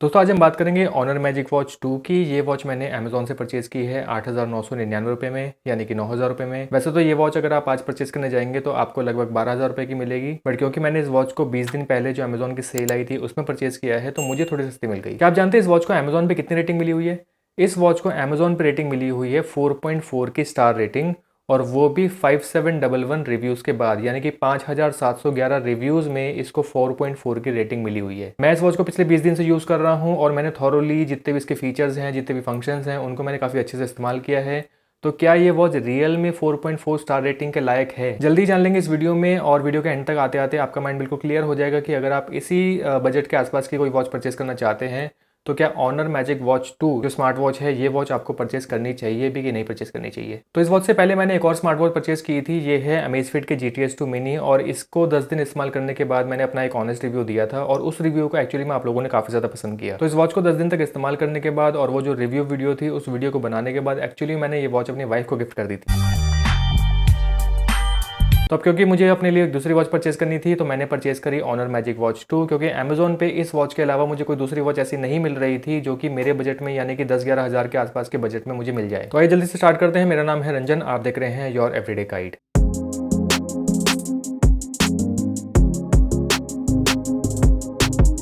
दोस्तों आज हम बात करेंगे ऑनर मैजिक वॉच 2 की। ये वॉच मैंने अमेजोन से परचेज़ की है 8,999 रुपये में, यानी कि 9,000 रुपये में। वैसे तो ये वॉच अगर आप आज परचेज़ करने जाएंगे तो आपको लगभग 12,000 रुपये की मिलेगी, बट क्योंकि मैंने इस वॉच को 20 दिन पहले जो अमेजोन की सेल आई थी उसमें परचेज़ किया है तो मुझे थोड़ी सस्ती मिल गई। क्या आप जानते हैं इस वॉच को अमेजोन पर कितनी रेटिंग मिली हुई है? इस वॉच को अमेजोन पर रेटिंग मिली हुई है 4.4 की स्टार रेटिंग, और वो भी 5711 रिव्यूज़ के बाद, यानी कि 5711 रिव्यूज़ में इसको 4.4 की रेटिंग मिली हुई है। मैं इस वॉच को पिछले 20 दिन से यूज़ कर रहा हूँ और मैंने थॉरोली जितने भी इसके फीचर्स हैं, जितने भी फंक्शंस हैं, उनको मैंने काफ़ी अच्छे से इस्तेमाल किया है। तो क्या ये वॉच रियल में 4.4 स्टार रेटिंग के लायक है? जल्दी जान लेंगे इस वीडियो में, और वीडियो के एंड तक आते आते आपका माइंड बिल्कुल क्लियर हो जाएगा कि अगर आप इसी बजट के आसपास की कोई वॉच परचेस करना चाहते हैं तो क्या ऑनर मैजिक वॉच 2 जो स्मार्ट वॉच है, ये वॉच आपको परचेस करनी चाहिए भी कि नहीं परचेस करनी चाहिए। तो इस वॉच से पहले मैंने एक और स्मार्ट वॉच परचेस की थी, ये है अमेजफिट के GTS 2 मिनी, और इसको 10 दिन इस्तेमाल करने के बाद मैंने अपना एक ऑनेस्ट रिव्यू दिया था और उस रिव्यू को एक्चुअली में आप लोगों ने काफ़ी ज़्यादा पसंद किया। तो इस वॉच को 10 दिन तक इस्तेमाल करने के बाद और वो जो रिव्यू वीडियो थी उस वीडियो को बनाने के बाद एक्चुअली मैंने ये वॉच अपनी वाइफ को गिफ्ट कर दी थी। तो अब क्योंकि मुझे अपने लिए दूसरी वॉच परचेस करनी थी तो मैंने परचेस करी ऑनर मैजिक वॉच 2, क्योंकि अमेजोन पे इस वॉच के अलावा मुझे कोई दूसरी वॉच ऐसी नहीं मिल रही थी जो कि मेरे बजट में, यानी कि 10-11 हज़ार के आसपास के बजट में मुझे मिल जाए। तो आइए जल्दी से स्टार्ट करते हैं। मेरा नाम है रंजन, आप देख रहे हैं योर एवरीडे गाइड।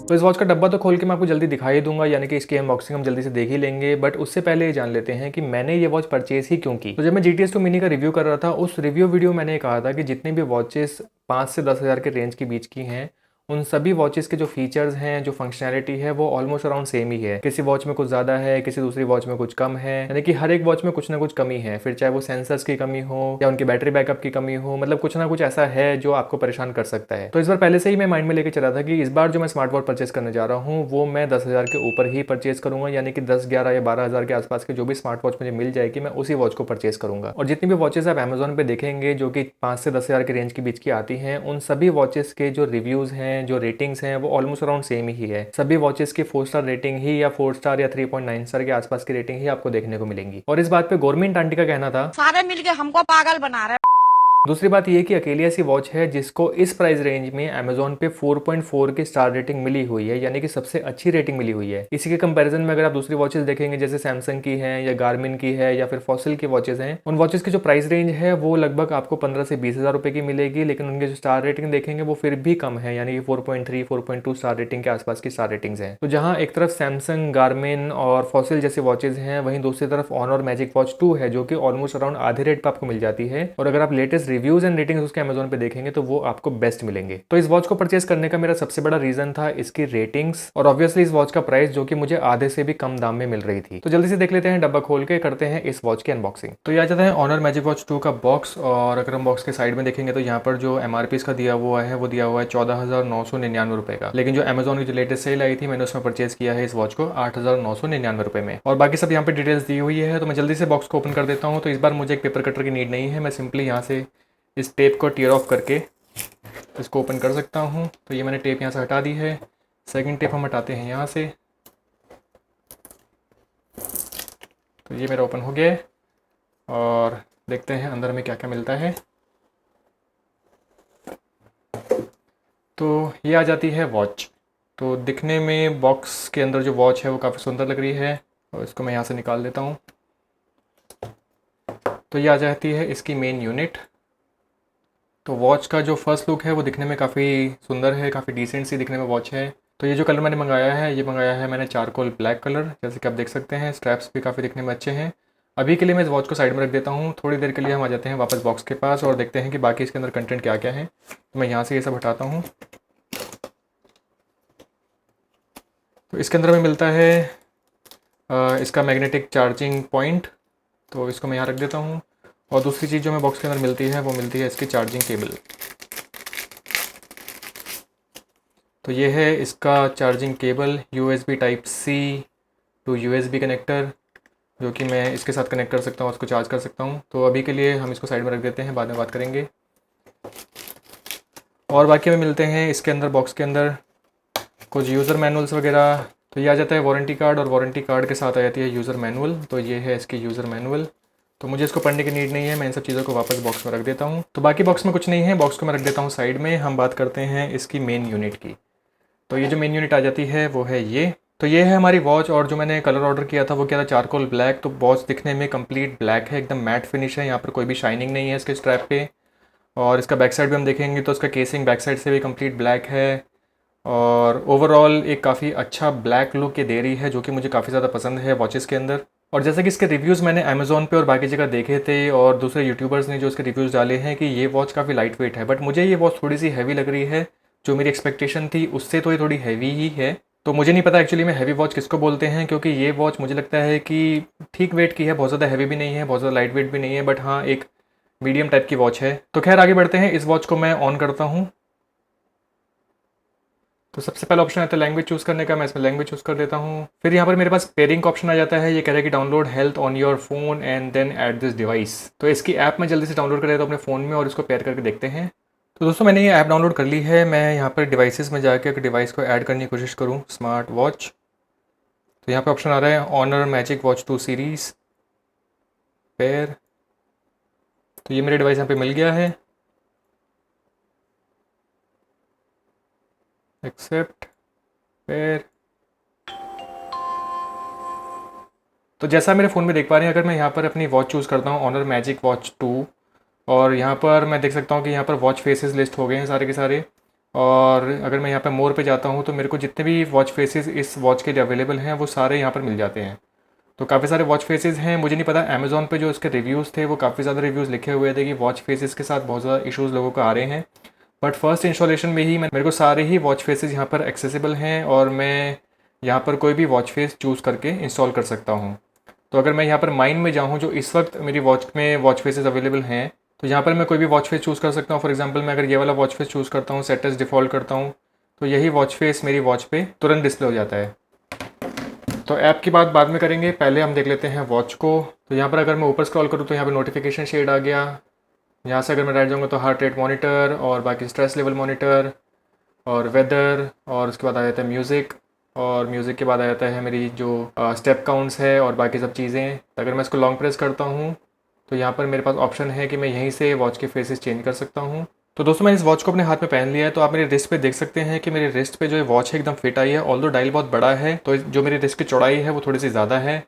तो इस वॉच का डब्बा तो खोल के मैं आपको जल्दी दिखाई दूंगा, यानी कि इसकी अनबॉक्सिंग हम जल्दी से देख ही लेंगे, बट उससे पहले ये जान लेते हैं कि मैंने ये वॉच परचेज ही क्यों की। तो जब मैं GTS 2 मिनी का रिव्यू कर रहा था, उस रिव्यू वीडियो मैंने कहा था कि जितनी भी वॉचेस 5 से 10 हज़ार के रेंज के बीच की हैं, उन सभी वॉचेस के जो फीचर्स हैं, जो फंक्शनैलिटी है, वो ऑलमोस्ट अराउंड सेम ही है। किसी वॉच में कुछ ज़्यादा है, किसी दूसरी वॉच में कुछ कम है, यानी कि हर एक वॉच में कुछ ना कुछ कमी है। फिर चाहे वो सेंसर्स की कमी हो या उनकी बैटरी बैकअप की कमी हो, मतलब कुछ ना कुछ ऐसा है जो आपको परेशान कर सकता है। तो इस बार पहले से ही मैं माइंड में लेकर चला था कि इस बार जो मैं स्मार्ट वॉच परचेस करने जा रहा हूँ वो मैं 10 हज़ार के ऊपर ही परचेस करूंगा, यानी कि 10, 11 या 12 हज़ार के आसपास के जो भी स्मार्ट वॉच मुझे मिल जाएगी मैं उसी वॉच को परचेस करूंगा। और जितनी भी वॉचेस आप अमेजोन पे देखेंगे जो कि 5 से 10 हज़ार के रेंज के बीच की आती हैं, उन सभी वॉचेस के जो रिव्यूज़ हैं, जो रेटिंग्स हैं, वो ऑलमोस्ट अराउंड सेम ही है। सभी वॉचेस की 4 स्टार रेटिंग ही या 4 स्टार या 3.9 स्टार के आसपास की रेटिंग ही आपको देखने को मिलेंगी। और इस बात पे गवर्नमेंट आंटी का कहना था, सारे मिलके हमको पागल बना रहे। दूसरी बात यह कि अकेली ऐसी वॉच है जिसको इस प्राइस रेंज में अमेजोन पे 4.4 की स्टार रेटिंग मिली हुई है, यानी कि सबसे अच्छी रेटिंग मिली हुई है। इसी के कंपैरिजन में अगर आप दूसरी वॉचेस देखेंगे, जैसे सैमसंग की है या गार्मिन की है या फिर फॉसिल की वॉचेस हैं, उन वॉचेस की जो प्राइस रेंज है वो लगभग आपको 15 से 20 हज़ार रुपए की मिलेगी, लेकिन उनके जो स्टार रेटिंग देखेंगे वो फिर भी कम है, यानी कि 4.3, 4.2 स्टार रेटिंग के आसपास की स्टार रेटिंग्स हैं। तो जहां एक तरफ सैमसंग, गार्मिन और फॉसिल जैसी वॉचेज हैं, वहीं दूसरी तरफ ऑनर मैजिक वॉच 2 है जो कि ऑलमोस्ट अराउंड आधे रेट पर आपको मिल जाती है। और अगर आप latest reviews and ratings Amazon पे देखेंगे तो वो आपको बेस्ट मिलेंगे। तो इस वॉच को परचेस करने का मेरा सबसे बड़ा रीजन था इसकी रेटिंग्स और ऑब्वियसली इस वॉच का प्राइस, जो कि मुझे आधे से भी कम दाम में मिल रही थी। तो जल्दी से देख लेते हैं, डब्बा खोल के करते हैं इस वॉच की अनबॉक्सिंग। तो ये आ जाता है ऑनर मैजिक वॉच 2 का बॉक्स, और अगर हम बॉक्स के साइड में देखेंगे तो यहाँ पर जो MRP इसका दिया हुआ है वो दिया हुआ है 14,999 रुपए का, लेकिन जो अमेजोन की जो लेटेस्ट सेल आई थी मैंने उसमें परचेस किया है इस वॉच को 8,999 रुपए में, और बाकी सब यहाँ पे डिटेल्स दी हुई है। तो मैं जल्दी से बॉक्स को ओपन कर देता हूँ। तो इस बार मुझे एक पेपर कटर की नीड नहीं है, मैं सिंपली यहाँ से इस टेप को टीयर ऑफ करके इसको ओपन कर सकता हूँ। तो ये मैंने टेप यहाँ से हटा दी है। सेकंड टेप हम हटाते हैं यहाँ से। तो ये मेरा ओपन हो गया है और देखते हैं अंदर में क्या क्या मिलता है। तो ये आ जाती है वॉच। तो दिखने में बॉक्स के अंदर जो वॉच है वो काफ़ी सुंदर लग रही है, और इसको मैं यहाँ से निकाल देता हूँ। तो ये आ जाती है इसकी मेन यूनिट। तो वॉच का जो फर्स्ट लुक है वो दिखने में काफ़ी सुंदर है, काफ़ी डिसेंट सी दिखने में वॉच है। तो ये जो कलर मैंने मंगाया है, ये मंगाया है मैंने चारकोल ब्लैक कलर, जैसे कि आप देख सकते हैं। स्ट्रैप्स भी काफ़ी दिखने में अच्छे हैं। अभी के लिए मैं इस वॉच को साइड में रख देता हूँ। थोड़ी देर के लिए हम आ जाते हैं वापस बॉक्स के पास और देखते हैं कि बाकी इसके अंदर कंटेंट क्या क्या है। तो मैं यहाँ से ये सब हटाता हूँ। तो इसके अंदर में मिलता है इसका मैग्नेटिक चार्जिंग पॉइंट, तो इसको मैं यहाँ रख देता हूँ। और दूसरी चीज़ जो मैं बॉक्स के अंदर मिलती है वो मिलती है इसकी चार्जिंग केबल। तो ये है इसका charging cable, USB type C to USB connector, जो कि मैं इसके साथ कनेक्ट कर सकता हूँ, उसको चार्ज कर सकता हूँ। तो अभी के लिए हम इसको साइड में रख देते हैं, बाद में बात करेंगे। और बाकी में मिलते हैं इसके अंदर बॉक्स के अंदर कुछ यूज़र मैनुअल्स वगैरह। तो ये आ जाता है वारंटी कार्ड, और वारंटी कार्ड के साथ आ जाती है यूज़र मैनुअल। तो ये है इसकी यूज़र मैनुअल। तो मुझे इसको पढ़ने की नीड नहीं है, मैं इन सब चीज़ों को वापस बॉक्स में रख देता हूँ। तो बाकी बॉक्स में कुछ नहीं है, बॉक्स को मैं रख देता हूँ साइड में। हम बात करते हैं इसकी मेन यूनिट की। तो ये जो मेन यूनिट आ जाती है वो है ये। तो ये है हमारी वॉच, और जो मैंने कलर ऑर्डर किया था वो क्या था, चारकोल ब्लैक। तो वॉच दिखने में कंप्लीट ब्लैक है, एकदम मैट फिनिश है, यहाँ पर कोई भी शाइनिंग नहीं है इसके स्ट्रैप पे। और इसका बैक साइड भी हम देखेंगे तो इसका केसिंग बैक साइड से भी कंप्लीट ब्लैक है, और ओवरऑल एक काफ़ी अच्छा ब्लैक लुक ये दे रही है, जो कि मुझे काफ़ी ज़्यादा पसंद है वॉचेस के अंदर। और जैसे कि इसके रिव्यूज़ मैंने अमेज़ॉन पे और बाकी जगह देखे थे, और दूसरे यूट्यूबर्स ने जो इसके रिव्यूज़ डाले हैं कि ये वॉच काफ़ी लाइट वेट है, बट मुझे ये वॉच थोड़ी सी हैवी लग रही है। जो मेरी एक्सपेक्टेशन थी उससे तो ये थोड़ी हैवी ही है। तो मुझे नहीं पता एक्चुअली में हैवी वॉच किसको बोलते हैं, क्योंकि ये वॉच मुझे लगता है कि ठीक वेट की है, बहुत ज़्यादा हैवी भी नहीं है, बहुत ज़्यादा लाइट वेट भी नहीं है, बट हाँ एक मीडियम टाइप की वॉच है। तो खैर आगे बढ़ते हैं, इस वॉच को मैं ऑन करता हूँ। तो सबसे पहला ऑप्शन आता है लैंग्वेज चूज़ करने का, मैं इसमें लैंग्वेज चूज़ कर देता हूँ। फिर यहाँ पर मेरे पास पेयरिंग का ऑप्शन आ जाता है, ये कह रहा है कि download health on your phone and then add this device. तो इसकी ऐप मैं जल्दी से डाउनलोड कर देता हूँ अपने फ़ोन में, और इसको पेयर करके देखते हैं। तो दोस्तों मैंने ये ऐप डाउनलोड कर ली है। मैं यहाँ पर डिवाइसेस में जाकर एक डिवाइस को ऐड करने की कोशिश करूँ, स्मार्ट वॉच। तो यहाँ पर ऑप्शन आ रहा है Honor Magic Watch 2 series pair. तो ये मेरे डिवाइस यहाँ पे मिल गया है, एक्सेप्ट पेयर। तो जैसा मेरे फ़ोन में देख पा रहे हैं, अगर मैं यहाँ पर अपनी वॉच चूज़ करता हूँ ऑनर मैजिक वॉच 2, और यहाँ पर मैं देख सकता हूँ कि यहाँ पर वॉच फेसेस लिस्ट हो गए हैं सारे के सारे। और अगर मैं यहाँ पर मोर पे जाता हूँ तो मेरे को जितने भी वॉच फेसेस इस वॉच के लिए अवेलेबल हैं वो सारे यहाँ पर मिल जाते हैं। तो काफ़ी सारे वॉच फेसेस हैं। मुझे नहीं पता, अमेज़ॉन पे जो इसके रिव्यूज़ थे वो काफ़ी ज़्यादा रिव्यूज़ लिखे हुए थे कि वॉच फेसेस के साथ बहुत ज़्यादा इश्यूज़ लोगों को आ रहे हैं, बट फर्स्ट इंस्टॉलेशन में ही मेरे को सारे ही वॉच फेसेस यहाँ पर एक्सेसिबल हैं, और मैं यहाँ पर कोई भी वॉच फेस चूज़ करके इंस्टॉल कर सकता हूँ। तो अगर मैं यहाँ पर माइन में जाऊँ, जो इस वक्त मेरी वॉच में वॉच फेसेस अवेलेबल हैं, तो यहाँ पर मैं कोई भी वॉच फेस चूज़ कर सकता हूँ। फॉर एग्जांपल मैं अगर ये वाला वॉच फेस चूज़ करता हूँ, सेट एज़ डिफ़ॉल्ट करता हूँ, तो यही वॉच फेस मेरी वॉच पे तुरंत डिस्प्ले हो जाता है। तो ऐप की बात बाद में करेंगे, पहले हम देख लेते हैं वॉच को। तो यहाँ पर अगर मैं ऊपर स्क्रॉल करूँ तो यहाँ पर नोटिफिकेशन शेड आ गया। यहाँ से अगर मैं राइट जाऊँगा तो हार्ट रेट मॉनिटर, और बाकी स्ट्रेस लेवल मॉनिटर, और वेदर, और उसके बाद आ जाता है म्यूज़िक, और म्यूज़िक के बाद आ जाता है मेरी जो स्टेप काउंट्स है और बाकी सब चीज़ें। अगर मैं इसको लॉन्ग प्रेस करता हूँ तो यहाँ पर मेरे पास ऑप्शन है कि मैं यहीं से वॉच के फेसेस चेंज कर सकता हूँ। तो दोस्तों मैंने इस वॉच को अपने हाथ में पहन लिया है। तो आप मेरे रिस्ट पे देख सकते हैं कि मेरे रिस्ट पे जो वॉच है एकदम फिट आई है, ऑल्दो डायल बहुत बड़ा है, तो जो मेरी रिस्ट की चौड़ाई है वो थोड़ी सी ज़्यादा है।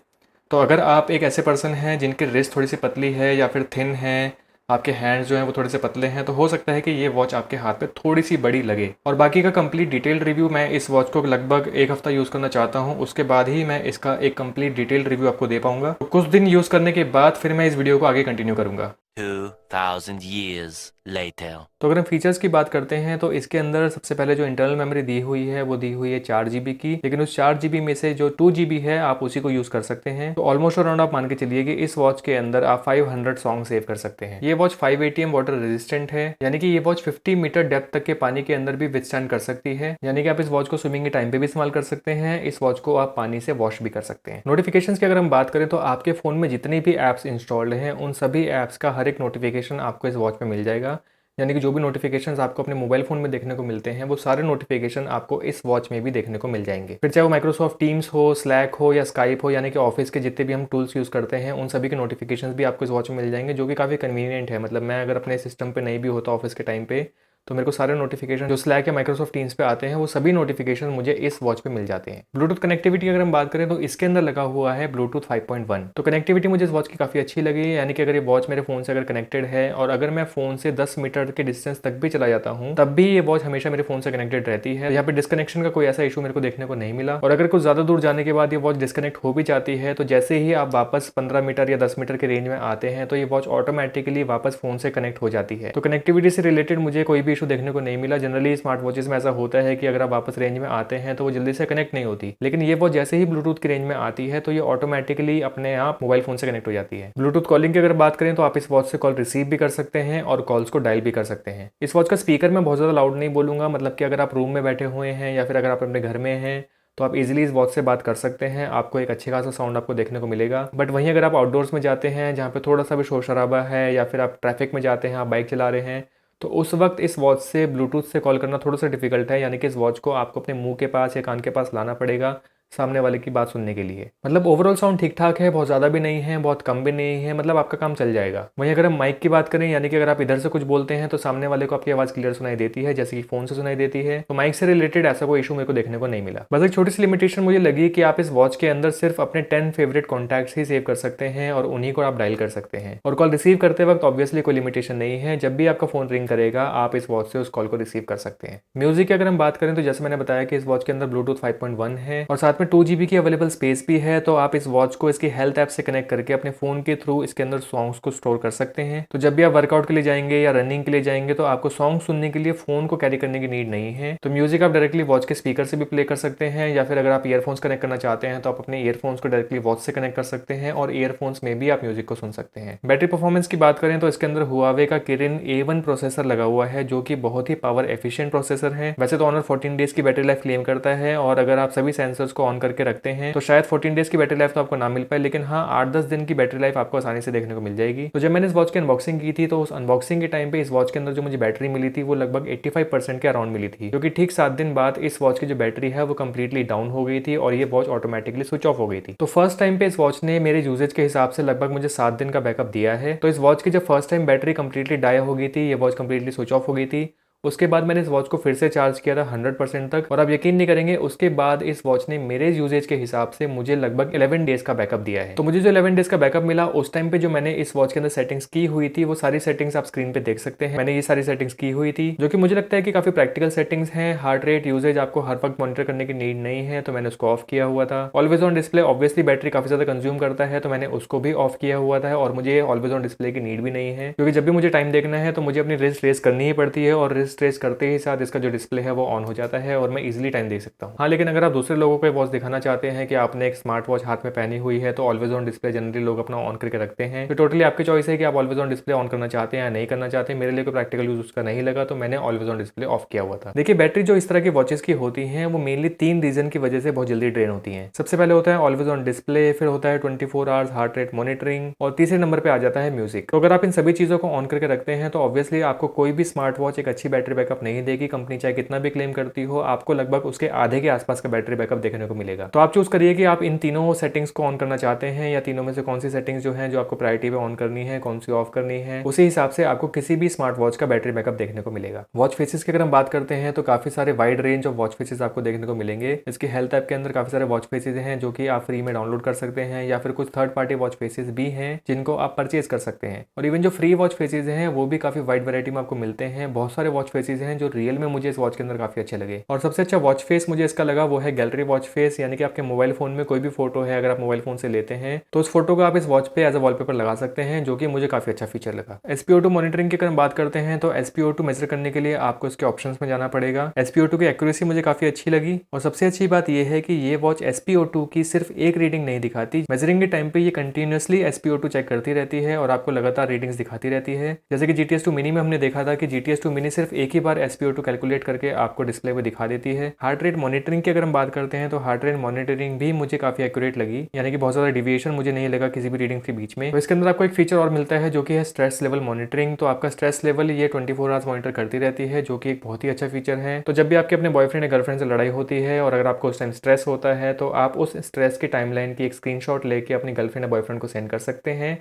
तो अगर आप एक ऐसे पर्सन हैं जिनकी रिस्ट थोड़ी सी पतली है या फिर थिन है, आपके हैंड्स जो हैं वो थोड़े से पतले हैं, तो हो सकता है कि ये वॉच आपके हाथ पे थोड़ी सी बड़ी लगे। और बाकी का कंप्लीट डिटेल्ड रिव्यू, मैं इस वॉच को लगभग एक हफ्ता यूज़ करना चाहता हूँ, उसके बाद ही मैं इसका एक कंप्लीट डिटेल्ड रिव्यू आपको दे पाऊंगा। तो कुछ दिन यूज़ करने के बाद फिर मैं इस वीडियो को आगे कंटिन्यू करूँगा। 2000 years later. तो अगर हम फीचर्स की बात करते हैं तो इसके अंदर सबसे पहले जो इंटरनल मेमोरी दी हुई है वो दी हुई है 4 GB की, लेकिन उस 4 GB में से जो 2 GB है आप उसी को यूज़ कर सकते हैं। तो ऑलमोस्ट अराउंड आप मान के चलिए कि इस वॉच के अंदर आप 500 सॉन्ग सेव कर सकते हैं। ये वॉच 5 ATM वाटर रेजिस्टेंट है, यानी कि ये वॉच 50 मीटर डेप्थ तक के पानी के अंदर भी विथस्टैंड कर सकती है, यानी कि आप इस वॉच को स्विमिंग के टाइम पे भी इस्तेमाल कर सकते हैं। इस वॉच को आप पानी से वॉश भी कर सकते हैं। नोटिफिकेशंस की अगर हम बात करें तो आपके फ़ोन में जितनी भी ऐप्स इंस्टॉल्ड हैं उन सभी ऐप्स का हर एक नोटिफिकेशन आपको इस वॉच में मिल जाएगा, यानी कि जो भी नोटिफिकेशंस आपको अपने मोबाइल फ़ोन में देखने को मिलते हैं वो सारे नोटिफिकेशन आपको इस वॉच में भी देखने को मिल जाएंगे। फिर चाहे वो माइक्रोसॉफ्ट टीम्स हो, स्लैक हो या स्काइप हो, यानी कि ऑफिस के जितने भी हम टूल्स यूज़ करते हैं उन सभी के नोटिफिकेशंस भी आपको इस वॉच में मिल जाएंगे, जो कि काफ़ी कन्वीनियंट है। मतलब मैं अगर अपने सिस्टम पर नहीं भी होता ऑफिस के टाइम पे, तो मेरे को सारे नोटिफिकेशन जो स्लैक या माइक्रोसॉफ्ट टीम्स पे आते हैं वो सभी नोटिफिकेशन मुझे इस वॉच पे मिल जाते हैं। ब्लूटूथ कनेक्टिविटी की अगर हम बात करें तो इसके अंदर लगा हुआ है ब्लूटूथ 5.1। तो कनेक्टिविटी मुझे इस वॉच की काफ़ी अच्छी लगी, यानी कि अगर ये वॉच मेरे फ़ोन से अगर कनेक्टेड है और अगर मैं फ़ोन से 10 मीटर के डिस्टेंस तक भी चला जाता हूँ तब भी ये वॉच हमेशा मेरे फ़ोन से कनेक्टेड रहती है। यहाँ पे डिस्कनेक्शन का कोई ऐसा इशू मेरे को देखने को नहीं मिला। और अगर कुछ ज़्यादा दूर जाने के बाद ये वॉच डिस्कनेक्ट हो भी जाती है तो जैसे ही आप वापस 15 मीटर या 10 मीटर के रेंज में आते हैं तो ये वॉच ऑटोमेटिकली वापस फ़ोन से कनेक्ट हो जाती है। तो कनेक्टिविटी से रिलेटेड मुझे कोई भी इशू देखने को नहीं मिला। जनरली स्मार्ट वॉचेस में ऐसा होता है कि अगर आप वापस रेंज में आते हैं तो वो जल्दी से कनेक्ट नहीं होती, लेकिन ये वॉच जैसे ही ब्लूटूथ की रेंज में आती है तो ये ऑटोमेटिकली अपने आप मोबाइल फोन से कनेक्ट हो जाती है। ब्लूटूथ कॉलिंग की अगर बात करें तो आप इस वॉच से कॉल रिसीव भी कर सकते हैं और कॉल्स को डायल भी कर सकते हैं। इस वॉच का स्पीकर मैं बहुत ज़्यादा लाउड नहीं बोलूँगा, मतलब कि अगर आप रूम में बैठे हुए हैं या फिर अगर आप अपने घर में हैं तो आप इजीली इस वॉच से बात कर सकते हैं, आपको एक अच्छे खासा साउंड आपको देखने को मिलेगा। बट वहीं अगर आप आउटडोर्स में जाते हैं जहाँ पे थोड़ा सा भी शोर शराबा है या फिर आप ट्रैफिक में जाते हैं, आप बाइक चला रहे हैं, तो उस वक्त इस वॉच से ब्लूटूथ से कॉल करना थोड़ा सा डिफिकल्ट है, यानी कि इस वॉच को आपको अपने मुंह के पास या कान के पास लाना पड़ेगा सामने वाले की बात सुनने के लिए। मतलब ओवरऑल साउंड ठीक ठाक है, बहुत ज़्यादा भी नहीं है, बहुत कम भी नहीं है, मतलब आपका काम चल जाएगा। वहीं अगर हम माइक की बात करें, यानी कि अगर आप इधर से कुछ बोलते हैं तो सामने वाले को आपकी आवाज़ क्लियर सुनाई देती है, जैसे कि फ़ोन से सुनाई देती है। तो माइक से रिलेटेड ऐसा कोई इशू मेरे को देखने को नहीं मिला। बस एक छोटी सी लिमिटेशन मुझे लगी कि आप इस वॉच के अंदर सिर्फ अपने 10 फेवरेट कॉन्टैक्ट्स ही सेव कर सकते हैं और उन्हीं को आप डायल कर सकते हैं। और कॉल रिसीव करते वक्त ऑब्वियसली कोई लिमिटेशन नहीं है, जब भी आपका फोन रिंग करेगा आप इस वॉच से उस कॉल को रिसीव कर सकते हैं। म्यूजिक की अगर हम बात करें तो जैसे मैंने बताया कि इस वॉच के अंदर ब्लूटूथ 5.1 है और साथ में 2 GB की अवेलेबल स्पेस भी है। तो आप इस वॉच को इसकी हेल्थ ऐप से कनेक्ट करके अपने फोन के थ्रू इसके अंदर सॉन्ग्स को स्टोर कर सकते हैं। तो जब भी आप वर्कआउट के लिए जाएंगे या रनिंग के लिए जाएंगे तो आपको सॉन्ग सुनने के लिए फोन को कैरी करने की नीड नहीं है। तो म्यूजिक आप डायरेक्टली वॉच के स्पीकर से भी प्ले कर सकते हैं, या फिर अगर आप ईयरफोन्स कनेक्ट करना चाहते हैं तो आप अपने ईयरफोन्स को डायरेक्टली वॉच से कनेक्ट कर सकते हैं और ईयरफोन्स में भी आप म्यूजिक को सुन सकते हैं। बैटरी परफॉर्मेंस की बात करें तो इसके अंदर हुआवे का किरिन A1 प्रोसेसर लगा हुआ है, जो कि बहुत ही पावर एफिशिएंट प्रोसेसर है। वैसे तो ऑनर 14 डेज की बैटरी लाइफ क्लेम करता है और अगर आप सभी सेंसर्स को ऑन करके रखते हैं तो शायद 14 डेज की बैटरी लाइफ तो आपको ना मिल पाए, लेकिन हाँ 8-10 दिन की बैटरी लाइफ आपको आसानी से देखने को मिल जाएगी। तो जब मैंने इस वॉच की अनबॉक्सिंग की थी तो उस अनबॉक्सिंग के टाइम पे इस वॉच के अंदर जो मुझे बैटरी मिली थी वो लगभग 85% के अराउंड मिली थी, क्योंकि ठीक 7 दिन बाद इस वॉच की जो बैटरी है वो कंप्लीटली डाउन हो गई थी और ये वॉच ऑटोमेटिकली स्विच ऑफ हो गई थी। तो फर्स्ट टाइम पे इस वॉच ने मेरे यूजेज के हिसाब से लगभग मुझे 7 दिन का बैकअप दिया है। तो इस वॉच की जब first time battery completely die हो गई थी, ये वॉच कंप्लीटली स्विच ऑफ हो गई थी, उसके बाद मैंने इस वॉच को फिर से चार्ज किया था 100% तक और आप यकीन नहीं करेंगे उसके बाद इस वॉच ने मेरे यूजेज के हिसाब से मुझे लगभग 11 डेज का बैकअप दिया है। तो मुझे जो 11 डेज का बैकअप मिला उस टाइम पे जो मैंने इस वॉच के अंदर सेटिंग्स की हुई थी वो सारी सेटिंग्स आप स्क्रीन पे देख सकते हैं। मैंने ये सारी सेटिंग्स की हुई थी जो कि मुझे लगता है कि काफी प्रैक्टिकल सेटिंग्स हैं। हार्ट रेट यूजेज आपको हर वक्त मॉनिटर करने की नीड नहीं है, तो मैंने उसको ऑफ किया हुआ था। Always on display obviously battery काफी ज्यादा कंज्यूम करता है, तो मैंने उसको भी ऑफ किया हुआ था और मुझे ऑलवेज ऑन डिस्प्ले की नीड भी नहीं है, क्योंकि जब भी मुझे टाइम देखना है तो मुझे अपनी रिस्ट रेस करनी ही पड़ती है और रिस्ट रेस करते ही साथ इसका जो डिस्प्ले है वो ऑन हो जाता है और मैं इजीली टाइम देख सकता हूँ। हाँ, लेकिन अगर आप दूसरे लोगों को वॉच दिखाना चाहते हैं कि आपने एक स्मार्ट वॉच हाथ में पहनी हुई है तो ऑलवेज ऑन डिस्प्ले जनरली लोग अपना ऑन करके रखते हैं। तो टोटली आपकी चॉइस है कि आप ऑलवेज ऑन डिस्प्ले ऑन करना चाहते हैं या नहीं करना चाहते। मेरे लिए कोई प्रैक्टिकल यूज उसका नहीं लगा तो मैंने ऑलवेज ऑन डिस्प्ले ऑफ किया हुआ था। देखिए, बैटरी जो इस तरह की वॉचेस की होती है वो मेनली 3 रीजन की वजह से बहुत जल्दी ड्रेन होती है। सबसे पहले होता है ऑलवेज ऑन डिस्प्ले, फिर होता है 24 आवर्स हार्ट रेट मॉनिटरिंग और तीसरे नंबर पे आ जाता है म्यूजिक। तो अगर आप इन सभी चीजों को ऑन करके रखते हैं तो ऑब्वियसली आपको कोई भी स्मार्ट वॉच एक अच्छी बैटरी बैकअप नहीं देगी। कंपनी चाहे कितना भी क्लेम करती हो, आपको लगभग उसके आधे के आसपास का बैटरी बैकअप देखने को मिलेगा। तो आप चूज करिए कि आप इन तीनों सेटिंग्स को ऑन करना चाहते हैं या तीनों में से कौन सी सेटिंग्स जो है जो आपको प्रायोरिटी पे ऑन करनी है, कौन सी ऑफ करनी है। उसी हिसाब से आपको किसी भी स्मार्ट वॉच का बैटरी बैकअप देखने को मिलेगा। वॉच फेसेस की अगर हम बात करते हैं तो काफी सारे wide range of watch faces आपको देखने को मिलेंगे। इसकी हेल्थ ऐप के अंदर काफी सारे वॉच फेसेस हैं जो कि आप फ्री में डाउनलोड कर सकते हैं, या फिर कुछ थर्ड पार्टी वॉच फेसेस भी हैं जिनको आप परचेज कर सकते हैं। और इवन जो फ्री वॉच फेसेस हैं वो भी काफी वाइड वैरायटी में आपको मिलते हैं। बहुत सारे वॉच फेसेस हैं जो रियल में मुझे इस वॉच के अंदर काफी अच्छे लगे। और सबसे अच्छा वॉच फेस मुझे इसका लगा वो है गैलरी वॉच फेस, यानी कि आपके मोबाइल फोन में कोई भी फोटो है, अगर आप मोबाइल फोन से लेते हैं तो उस फोटो को आप इस वॉच पे एज अ वॉलपेपर लगा सकते हैं, जो कि मुझे काफी अच्छा फीचर लगा। SpO2 मॉनिटरिंग की अगर हम बात करते हैं तो SpO2 मेजर करने के लिए आपको इसके ऑप्शंस में जाना पड़ेगा। SpO2 की एक्यूरेसी मुझे काफी अच्छी लगी और सबसे अच्छी बात यह है कि ये वॉच SpO2 की सिर्फ एक रीडिंग नहीं दिखाती, मेजरिंग के टाइम पे ये कंटिन्यूअसली SpO2 चेक करती रहती है और आपको लगातार रीडिंग्स दिखाती रहती है। जैसे कि GTS 2 मिनी में हमने देखा था कि GTS 2 मिनी सिर्फ एक ही बार SpO2 कैलकुलेट करके आपको डिस्प्ले पे दिखा देती है। हार्ट रेट मॉनिटरिंग की अगर हम बात करते हैं तो हार्ट रेट मॉनिटरिंग भी मुझे काफी एक्यूरेट लगी, यानी कि बहुत ज्यादा डिविएशन मुझे नहीं लगा किसी भी रीडिंग के बीच में। तो इसके अंदर आपको एक फीचर और मिलता है जो कि है स्ट्रेस लेवल मॉनिटरिंग। तो आपका स्ट्रेस लेवल ये 24 आवर्स मॉनिटर करती रहती है, जो कि एक बहुत ही अच्छा फीचर है। तो जब भी आपके अपने बॉयफ्रेंड या गर्लफ्रेंड से लड़ाई होती है और अगर आपको उस टाइम स्ट्रेस होता है तो आप उस स्ट्रेस की टाइमलाइन की एक स्क्रीनशॉट लेके अपनी गर्लफ्रेंड या बॉयफ्रेंड को सेंड कर सकते हैं,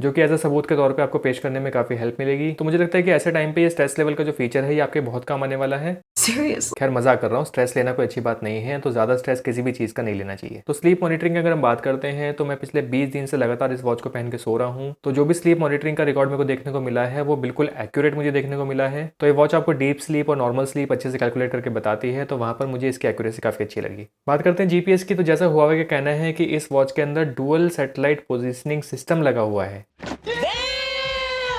जो कि एज अ सबूत के तौर पे आपको पेश करने में काफी हेल्प मिलेगी। तो मुझे लगता है कि ऐसे टाइम पे ये स्ट्रेस लेवल का जो फीचर है ये आपके बहुत काम आने वाला है। खैर मजाक कर रहा हूँ, स्ट्रेस लेना कोई अच्छी बात नहीं है, तो ज्यादा स्ट्रेस किसी भी चीज का नहीं लेना चाहिए। तो स्लीप मॉनिटरिंग की अगर हम बात करते हैं तो मैं पिछले 20 दिन से लगातार इस वॉच को पहन के सो रहा हूँ। तो जो भी स्लीप मॉनिटरिंग का रिकॉर्ड मेरे को देखने को मिला है वो बिल्कुल एक्यूरेट मुझे देखने को मिला है। तो ये वॉच आपको डीप स्लीप और नॉर्मल स्लीप अच्छे से कैलकुलेट करके बताती है, तो वहां पर मुझे इसकी एक्यूरेसी काफी अच्छी लगी। बात करते हैं जीपीएस की, तो जैसा हुआवे का कहना है कि इस वॉच के अंदर डुअल सैटेलाइट पोजिशनिंग सिस्टम लगा हुआ है।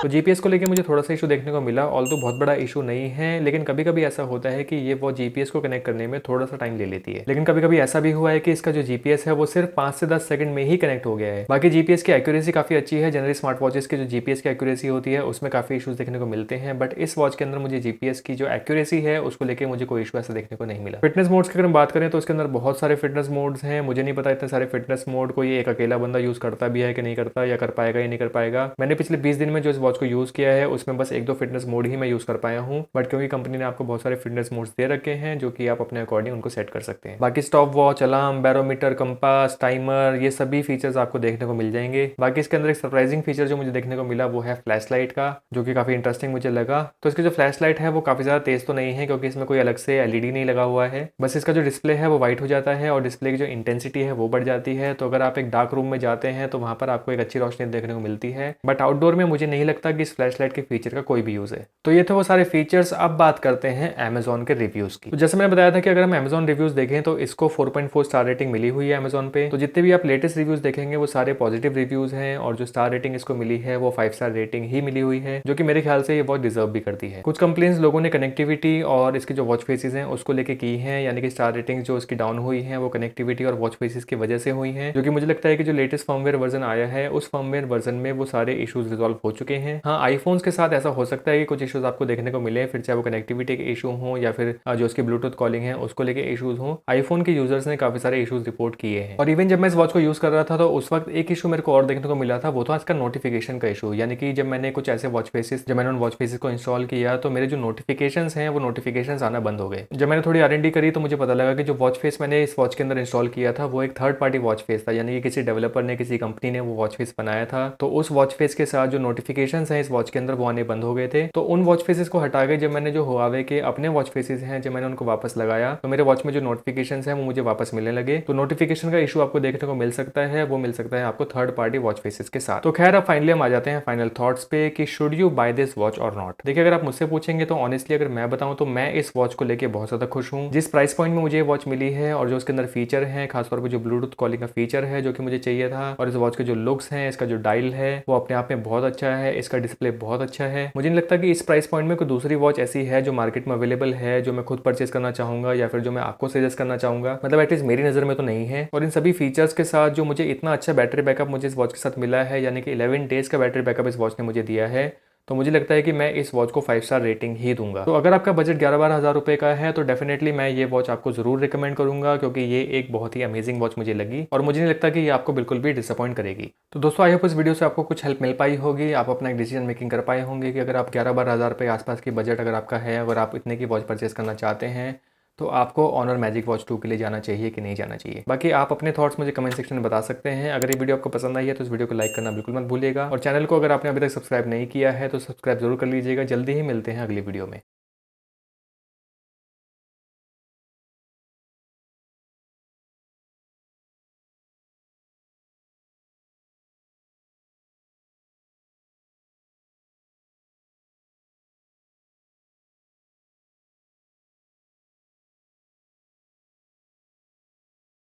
तो जीपीएस को लेके मुझे थोड़ा सा इशू देखने को मिला, ऑल्दो बहुत बड़ा इशू नहीं है, लेकिन कभी कभी ऐसा होता है कि ये वो जीपीएस को कनेक्ट करने में थोड़ा सा टाइम ले लेती है। लेकिन कभी कभी ऐसा भी हुआ है कि इसका जो जीपीएस है वो सिर्फ 5 से 10 सेकंड में ही कनेक्ट हो गया है। बाकी जीपीएस की एक्यूरेसी काफी अच्छी है। जनरली स्मार्ट वॉचेस की जो जीपीएस की एक्यूरेसी होती है उसमें काफी इशूज देखने को मिलते हैं, बट इस वॉच के अंदर मुझे जीपीएस की जो एक्यूरेसी है उसको लेकर मुझे कोई इशू ऐसा देखने को नहीं मिला। फिटनेस मोड्स की अगर हम बात करें तो इसके अंदर बहुत सारे फिटनेस मोड्स हैं। मुझे नहीं पता इतने सारे फिटनेस मोड कोई एक अकेला बंदा यूज करता भी है कि नहीं करता, या कर पाएगा या नहीं कर पाएगा। मैंने पिछले 20 दिन में जो इस वॉच को यूज़ किया है उसमें बस 1-2 फिटनेस मोड ही मैं यूज़ कर पाया हूँ, बट क्योंकि कंपनी ने आपको बहुत सारे फिटनेस मोड्स दे रखे हैं जो कि आप अपने अकॉर्डिंग उनको सेट कर सकते हैं। बाकी stop watch, alarm, barometer, compass, timer, ये सभी फीचर्स आपको देखने को मिल जाएंगे। बाकी इसके अंदर एक सरप्राइजिंग फीचर जो मुझे देखने को मिला वो है फ्लैश लाइट का, जो कि काफ़ी इंटरेस्टिंग मुझे लगा। तो इसकी जो फ्लैश लाइट है वो काफ़ी ज़्यादा तेज़ तो नहीं है क्योंकि इसमें कोई अलग से एलईडी नहीं लगा हुआ है, बस इसका जो डिस्प्ले है वो वाइट हो जाता है और डिस्प्ले की जो इंटेंसिटी है वो बढ़ जाती है। तो अगर आप एक डार्क रूम में जाते हैं तो वहाँ पर आपको एक अच्छी रोशनी देखने को मिलती है, बट आउटडोर में मुझे नहीं लगता कि इस फ्लैश लाइट के फीचर का कोई भी यूज़ है। तो ये थे वो सारे फीचर्स। अब बात करते हैं अमेजोन के रिव्यूज़ की। तो जैसे मैंने बताया था कि अगर हम अमेजोन रिव्यूज़ देखें तो इसको 4.4 स्टार रेटिंग मिली हुई है अमेजोन पे। तो जितने भी आप लेटेस्ट रिव्यूज़ देखेंगे वो सारे पॉजिटिव रिव्यूज़ हैं और जो स्टार रेटिंग इसको मिली है वो 5 स्टार रेटिंग ही मिली हुई है, जो कि मेरे ख्याल से ये बहुत डिजर्व भी करती है। कुछ कंप्लेंट्स लोगों ने कनेक्टिविटी और इसके जो वॉच फेसेस हैं उसको लेके की हैं, यानी कि स्टार रेटिंग जो इसकी डाउन हुई है वो कनेक्टिविटी और वॉच फेसेस की वजह से हुई हैं, जो कि मुझे लगता है कि जो लेटेस्ट फर्मवेयर वर्जन आया है उस फर्मवेयर वर्जन में वो सारे इशूज रिजॉल्व हो चुके हैं। हाँ, आईफोन्स के साथ ऐसा हो सकता है कि कुछ इशूज आपको देखने को मिले, फिर चाहे वो कनेक्टिविटी के इशू हो या फिर जो उसकी ब्लूटूथ कॉलिंग है उसको लेके इशूज हो। आईफोन के यूजर्स ने काफी सारे इशूज रिपोर्ट किए हैं। और इवन जब मैं इस वॉच को यूज कर रहा था तो उस वक्त एक इशू मेरे को और देखने को मिला था, वो था इसका नोटिफिकेशन का इशू। यानी कि जब मैंने कुछ ऐसे वॉच फेसेस जब मैंने उन वॉच फेसेस को इंस्टॉल किया तो मेरे जो नोटिफिकेशंस हैं वो नोटिफिकेशंस आना बंद हो गए। जब मैंने थोड़ी R&D करी तो मुझे पता लगा कि जो वॉच फेस मैंने इस वॉच के अंदर इंस्टॉल किया था वो एक थर्ड पार्टी वॉच फेस था, यानी कि किसी डेवलपर ने, किसी कंपनी ने वो वॉच फेस बनाया था। तो उस वॉच फेस के साथ जो नोटिफिकेशंस हैं इस वॉच के अंदर वो आने बंद हो गए थे। तो उन वॉच फेसेस को हटा के जब मैंने जो हुआवे के अपने वॉच फेसेस हैं जब मैंने उनको वापस लगाया तो मेरे वॉच में जो नोटिफिकेशंस हैं वो मुझे वापस मिलने लगे। तो नोटिफिकेशन का इशू आपको देखने को मिल सकता है, वो मिल सकता है आपको थर्ड पार्टी वॉच फेसेस के साथ। तो खैर अब फाइनली हम आ जाते हैं फाइनल थॉट्स पे कि should you buy this watch और नॉट। देखिए, अगर आप मुझसे पूछेंगे तो ऑनेस्टली अगर मैं बताऊं तो मैं इस वॉच को लेके बहुत ज्यादा खुश हूं। जिस प्राइस पॉइंट में मुझे ये वॉच मिली है और जो उसके अंदर फीचर है, खासतौर पर जो ब्लूटूथ कॉलिंग का फीचर है जो कि मुझे चाहिए था, और इस वॉच के जो लुक्स हैं, इसका जो डायल है वो अपने आप में बहुत अच्छा है, इसका डिस्प्ले बहुत अच्छा है। मुझे नहीं लगता कि इस प्राइस पॉइंट में कोई दूसरी वॉच ऐसी है जो मार्केट में अवेलेबल है जो मैं खुद परचेज करना चाहूंगा या फिर जो मैं आपको सजेस्ट करना चाहूंगा। मतलब एटलीस्ट मेरी नजर में तो नहीं है। और इन सभी फीचर्स के साथ जो मुझे इतना अच्छा बैटरी बैकअप मुझे इस वॉच के साथ मिला है, यानी कि 11 डेज का बैटरी बैकअप इस वॉच ने मुझे दिया है, तो मुझे लगता है कि मैं इस वॉच को 5 स्टार रेटिंग ही दूंगा। तो अगर आपका बजट 11-12 हज़ार रुपए का है तो डेफिनेटली मैं ये वॉच आपको जरूर रिकमेंड करूंगा, क्योंकि ये एक बहुत ही अमेजिंग वॉच मुझे लगी और मुझे नहीं लगता कि ये आपको बिल्कुल भी डिसअपॉइंट करेगी। तो दोस्तों, आई होप इस वीडियो से आपको कुछ हेल्प मिल पाई होगी, आप अपना एक डिसीजन मेकिंग कर पाए होंगे कि अगर आप 11-12 हज़ार रुपये आसपास की बजट अगर आपका है, अगर आप इतने की वॉच परचेस करना चाहते हैं तो आपको ऑनर मैजिक वॉच 2 के लिए जाना चाहिए कि नहीं जाना चाहिए। बाकी आप अपने थॉट्स मुझे कमेंट सेक्शन में बता सकते हैं। अगर ये वीडियो आपको पसंद आई है तो इस वीडियो को लाइक करना बिल्कुल मत भूलिएगा और चैनल को अगर आपने अभी तक सब्सक्राइब नहीं किया है तो सब्सक्राइब जरूर कर लीजिएगा। जल्दी ही मिलते हैं अगली वीडियो में।